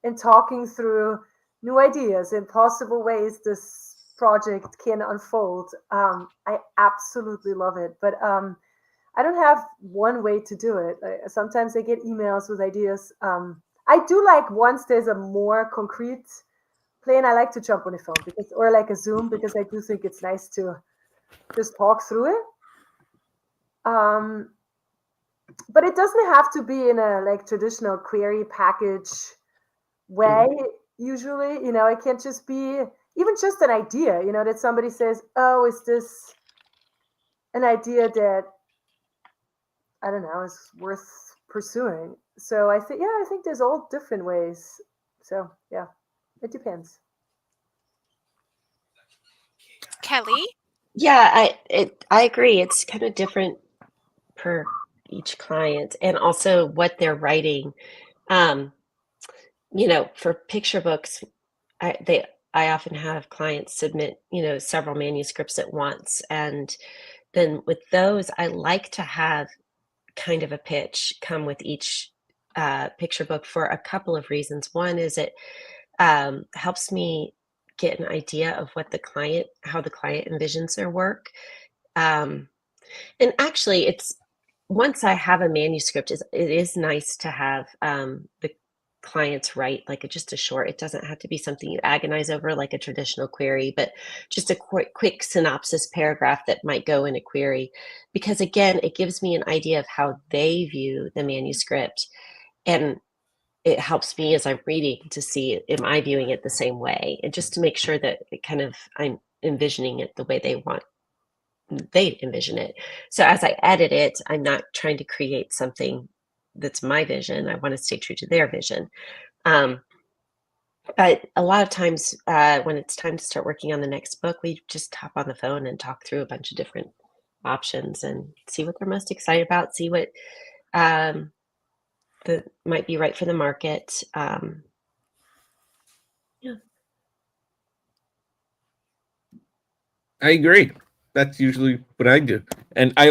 Speaker 3: and talking through new ideas and possible ways this project can unfold. I absolutely love it. But I don't have one way to do it. Sometimes I get emails with ideas. I do like once there's a more concrete plan, I like to jump on the phone because, or like a Zoom, because I do think it's nice to just talk through it. But it doesn't have to be in a like traditional query package way. Usually, you know, it can't just be even just an idea, you know, that somebody says, oh, is this an idea that, I don't know, is worth pursuing? So I think there's all different ways. So yeah, it depends.
Speaker 2: Kelly?
Speaker 4: Yeah, I agree. It's kind of different per each client, and also what they're writing. You know, for picture books, I often have clients submit, you know, several manuscripts at once, and then with those, I like to have kind of a pitch come with each picture book for a couple of reasons. One is it helps me get an idea of how the client envisions their work. And actually, once I have a manuscript, it is nice to have the clients write like just a short. It doesn't have to be something you agonize over like a traditional query, but just a quick synopsis paragraph that might go in a query, because again, it gives me an idea of how they view the manuscript, and it helps me as I'm reading to see, am I viewing it the same way, and just to make sure that I'm envisioning it the way they envision it. So as I edit it, I'm not trying to create something that's my vision. I want to stay true to their vision. But a lot of times when it's time to start working on the next book, we just hop on the phone and talk through a bunch of different options and see what they're most excited about, see what that might be right for the market. Yeah.
Speaker 1: I agree. That's usually what I do. And I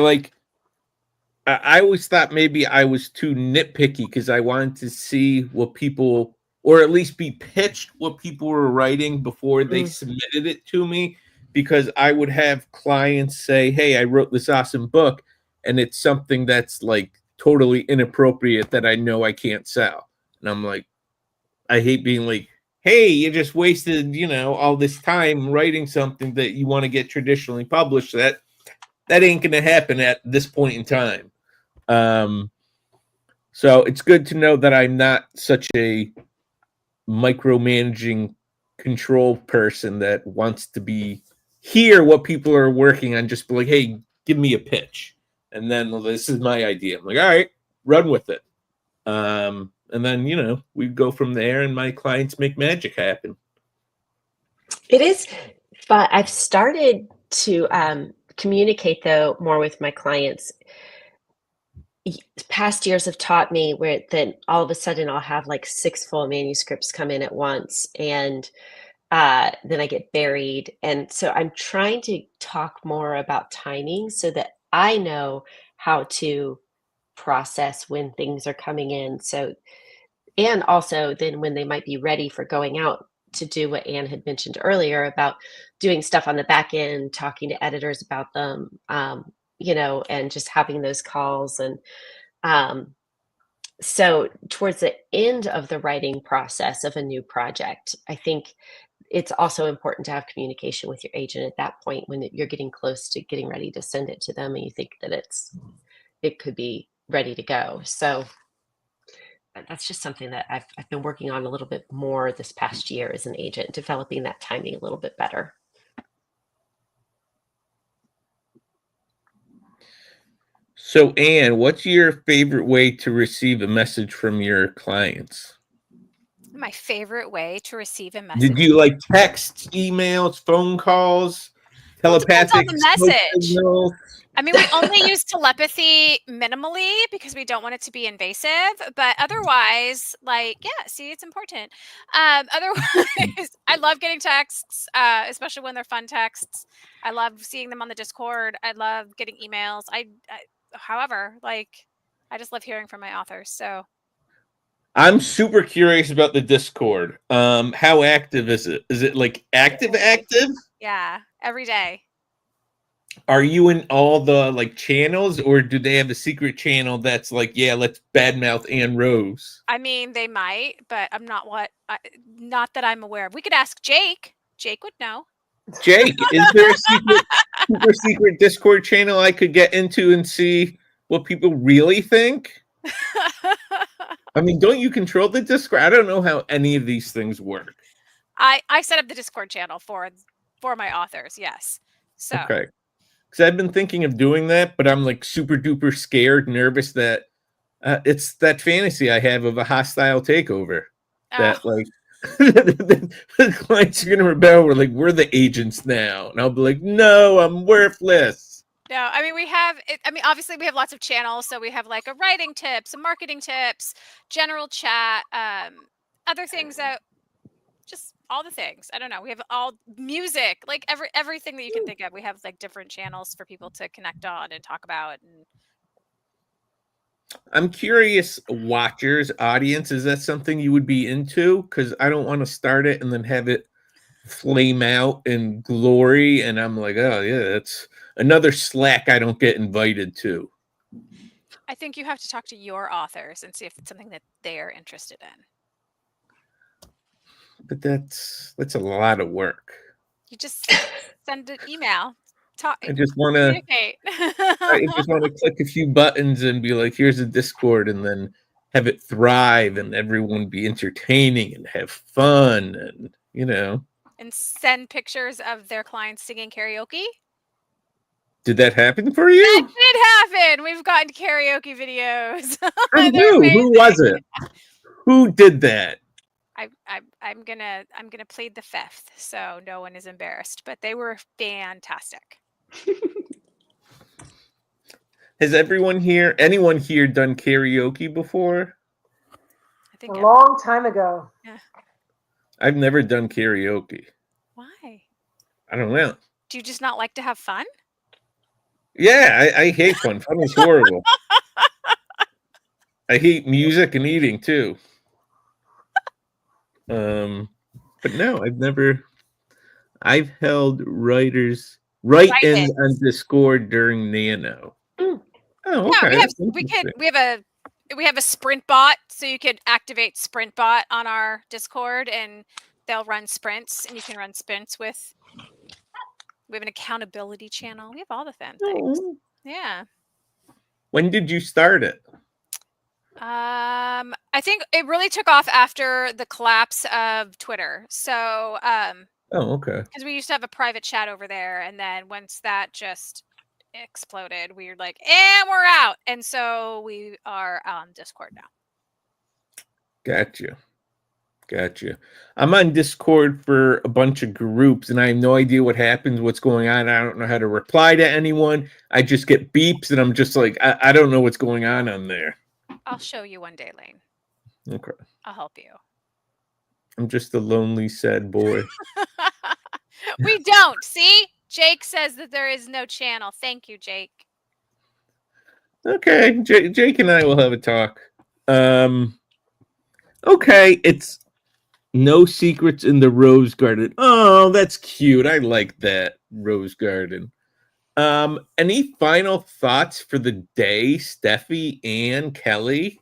Speaker 1: always thought maybe I was too nitpicky because I wanted to see what people, or at least be pitched what people were writing before they submitted it to me, because I would have clients say, hey, I wrote this awesome book, and it's something that's like totally inappropriate that I know I can't sell. And I'm like, I hate being like, hey, you just wasted, you know, all this time writing something that you want to get traditionally published. That ain't going to happen at this point in time. So it's good to know that I'm not such a micromanaging control person that wants to hear what people are working on, just be like, hey, give me a pitch. And then, well, this is my idea. I'm like, all right, run with it. And then, you know, we go from there and my clients make magic happen.
Speaker 4: It is fun. I've started to communicate, though, more with my clients. Past years have taught me where then all of a sudden I'll have like 6 full manuscripts come in at once, and then I get buried. And so I'm trying to talk more about timing so that I know how to process when things are coming in. So, and also then when they might be ready for going out, to do what Anne had mentioned earlier about doing stuff on the back end, talking to editors about them, you know, and just having those calls. And so towards the end of the writing process of a new project, I think it's also important to have communication with your agent at that point when you're getting close to getting ready to send it to them and you think that it could be ready to go. So that's just something that I've been working on a little bit more this past year as an agent, developing that timing a little bit better.
Speaker 1: So, Anne, what's your favorite way to receive a message from your clients?
Speaker 2: My favorite way to receive a message.
Speaker 1: Did you like texts, emails, phone calls, telepathic
Speaker 2: the message.
Speaker 1: signals?
Speaker 2: I mean, we only use telepathy minimally because we don't want it to be invasive. But otherwise, like, yeah, see, it's important. Otherwise, I love getting texts, especially when they're fun texts. I love seeing them on the Discord. I love getting emails. However, like, I just love hearing from my authors. So
Speaker 1: I'm super curious about the Discord. How active is it? Is it like active?
Speaker 2: yeah, every day.
Speaker 1: Are you in all the like channels, or do they have a secret channel that's like, yeah, let's badmouth Anne Rose?
Speaker 2: I mean, they might, but I'm not not that I'm aware of. We could ask Jake. Jake would know.
Speaker 1: Jake, is there a super secret Discord channel I could get into and see what people really think? I mean, don't you control the Discord? I don't know how any of these things work.
Speaker 2: I set up the Discord channel for my authors. Yes. So.
Speaker 1: Okay. Because I've been thinking of doing that, but I'm like super duper scared, nervous that it's that fantasy I have of a hostile takeover. That like the clients are going to rebel. We're like, we're the agents now. And I'll be like, no, I'm worthless.
Speaker 2: No, I mean, obviously we have lots of channels. So we have like a writing tips, some marketing tips, general chat, other things that just all the things. I don't know. We have all music, like everything that you can think of. We have like different channels for people to connect on and talk about. And
Speaker 1: I'm curious, watchers, audience, is that something you would be into? Because I don't want to start it and then have it flame out in glory. And I'm like, oh yeah, that's another Slack I don't get invited to.
Speaker 2: I think you have to talk to your authors and see if it's something that they're interested in.
Speaker 1: But that's a lot of work.
Speaker 2: You just send an email.
Speaker 1: I just want to click a few buttons and be like, here's a Discord, and then have it thrive and everyone be entertaining and have fun, and
Speaker 2: and send pictures of their clients singing karaoke.
Speaker 1: Did that happen for you?
Speaker 2: That did happen. We've gotten karaoke videos.
Speaker 1: Who was it? Who did that?
Speaker 2: I'm gonna plead the fifth, so no one is embarrassed. But they were fantastic.
Speaker 1: Has anyone here done karaoke before?
Speaker 3: I think a long time ago.
Speaker 2: Yeah.
Speaker 1: I've never done karaoke.
Speaker 2: Why?
Speaker 1: I don't know.
Speaker 2: Do you just not like to have fun?
Speaker 1: Yeah, I hate fun. Fun is horrible. I hate music and eating too. But no, I've held write-ins on Discord during Nano.
Speaker 2: Oh, okay. Yeah, we have a sprint bot, so you could activate sprint bot on our Discord and they'll run sprints, and you can run sprints with. We have an accountability channel. We have all the fun things. Yeah.
Speaker 1: When did you start it?
Speaker 2: I think it really took off after the collapse of Twitter. So,
Speaker 1: okay.
Speaker 2: Because we used to have a private chat over there, and then once that just exploded, we were like, and we're out. And so we are on Discord now.
Speaker 1: Gotcha. I'm on Discord for a bunch of groups, and I have no idea what happens, what's going on. I don't know how to reply to anyone. I just get beeps, and I'm just like, I don't know what's going on there.
Speaker 2: I'll show you one day, Lane.
Speaker 1: Okay.
Speaker 2: I'll help you.
Speaker 1: I'm just a lonely, sad boy.
Speaker 2: We don't. See? Jake says that there is no channel. Thank you, Jake.
Speaker 1: Okay. Jake and I will have a talk. Okay. It's no secrets in the Rose Garden. Oh, that's cute. I like that. Rose Garden. Any final thoughts for the day, Steffi and Kelly?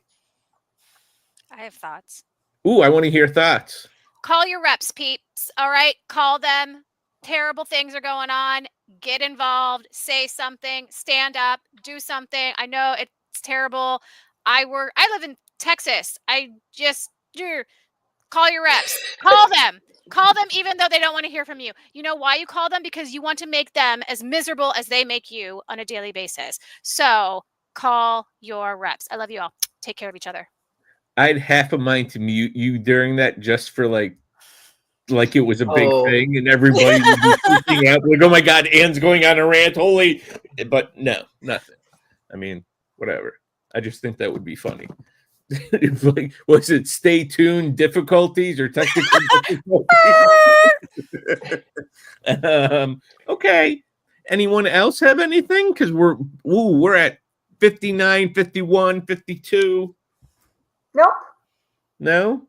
Speaker 2: I have thoughts.
Speaker 1: Ooh, I want to hear thoughts.
Speaker 2: Call your reps, peeps. All right, call them. Terrible things are going on. Get involved. Say something. Stand up. Do something. I know it's terrible. I live in Texas. Call your reps. Call them. Call them even though they don't want to hear from you. You know why you call them? Because you want to make them as miserable as they make you on a daily basis. So call your reps. I love you all. Take care of each other.
Speaker 1: I had half a mind to mute you during that just for like it was a big thing and everybody would be freaking out. Like, oh my God, Anne's going on a rant. Holy But no, nothing. I mean, whatever. I just think that would be funny. Like, was it stay tuned difficulties or technical difficulties? Okay. Anyone else have anything? Because we're at 59, 51, 52.
Speaker 3: Nope.
Speaker 1: No?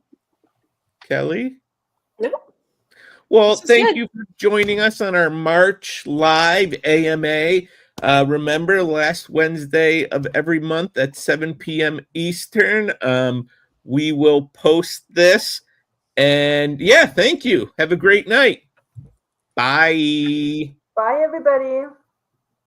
Speaker 1: Kelly?
Speaker 4: Nope.
Speaker 1: Well,
Speaker 4: This is
Speaker 1: thank
Speaker 4: good.
Speaker 1: you for joining us on our March live AMA. Remember, last Wednesday of every month at 7 p.m. Eastern, we will post this. And yeah, thank you. Have a great night. Bye.
Speaker 3: Bye, everybody.